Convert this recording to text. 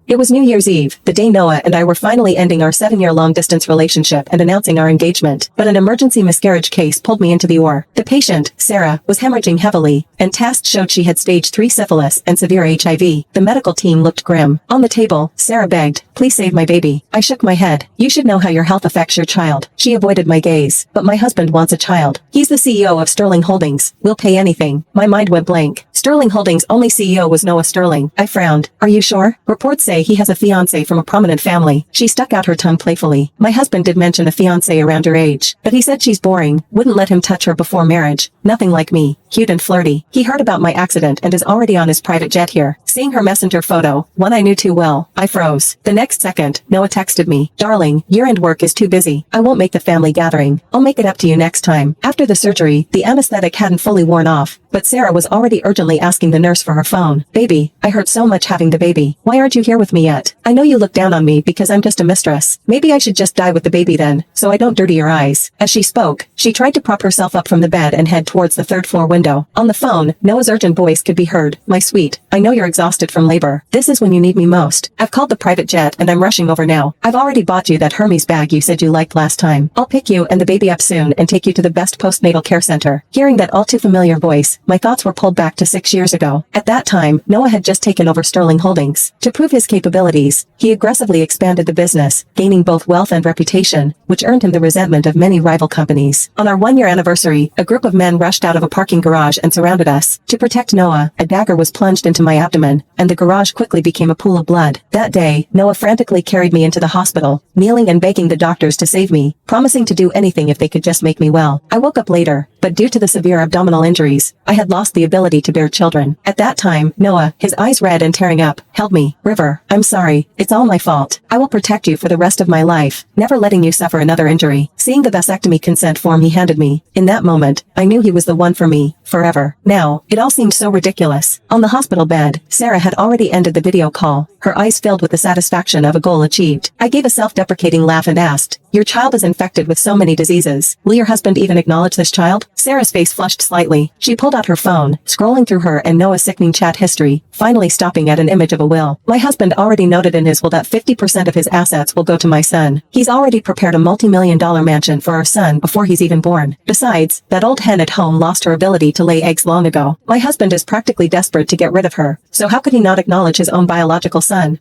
It was New Year's Eve, the day Noah and I were finally ending our 7-year long-distance relationship and announcing our engagement, but an emergency miscarriage case pulled me into the OR. The patient, Sarah, was hemorrhaging heavily, and tests showed she had stage 3 syphilis and severe HIV. The medical team looked grim. On the table, Sarah begged, "Please save my baby." I shook my head. "You should know how your health affects your child." She avoided my gaze. "But my husband wants a child. He's the CEO of Sterling Holdings. We'll pay anything." My mind went blank. Sterling Holdings' only CEO was Noah Sterling. I frowned. "Are you sure? Reports say he has a fiancé from a prominent family." She stuck out her tongue playfully. "My husband did mention a fiancé around her age, but he said she's boring, wouldn't let him touch her before marriage. Nothing like me, cute and flirty. He heard about my accident and is already on his private jet here." Seeing her messenger photo, one I knew too well, I froze. The next second, Noah texted me, "Darling, year-end work is too busy. I won't make the family gathering. I'll make it up to you next time." After the surgery, the anesthetic hadn't fully worn off, but Sarah was already urgently asking the nurse for her phone. "Baby, I hurt so much having the baby. Why aren't you here with me yet? I know you look down on me because I'm just a mistress. Maybe I should just die with the baby then, so I don't dirty your eyes." As she spoke, she tried to prop herself up from the bed and head towards the third-floor window. On the phone, Noah's urgent voice could be heard. "My sweet, I know you're exhausted from labor. This is when you need me most. I've called the private jet and I'm rushing over now. I've already bought you that Hermes bag you said you liked last time. I'll pick you and the baby up soon and take you to the best postnatal care center." Hearing that all too familiar voice, my thoughts were pulled back to 6 years ago. At that time, Noah had just taken over Sterling Holdings. To prove his capabilities, he aggressively expanded the business, gaining both wealth and reputation, which earned him the resentment of many rival companies. On our 1-year anniversary, a group of men rushed out of a parking garage and surrounded us. To protect Noah, a dagger was plunged into my abdomen, and the garage quickly became a pool of blood. That day, Noah frantically carried me into the hospital, kneeling and begging the doctors to save me, promising to do anything if they could just make me well. I woke up later, but due to the severe abdominal injuries, I had lost the ability to bear children. At that time, Noah, his eyes red and tearing up, held me. "River, I'm sorry. It's all my fault. I will protect you for the rest of my life, never letting you suffer another injury." Seeing the vasectomy consent form he handed me, in that moment, I knew he was the one for me, forever. Now, it all seemed so ridiculous. On the hospital bed, Sarah had already ended the video call, her eyes filled with the satisfaction of a goal achieved. I gave a self-deprecating laugh and asked, "Your child is infected with so many diseases. Will your husband even acknowledge this child?" Sarah's face flushed slightly. She pulled out her phone, scrolling through her and Noah's sickening chat history, finally stopping at an image of a will. "My husband already noted in his will that 50% of his assets will go to my son. He's already prepared a multi-million-dollar mansion for our son before he's even born. Besides, that old hen at home lost her ability to lay eggs long ago. My husband is practically desperate to get rid of her, so how could he not acknowledge his own biological son?"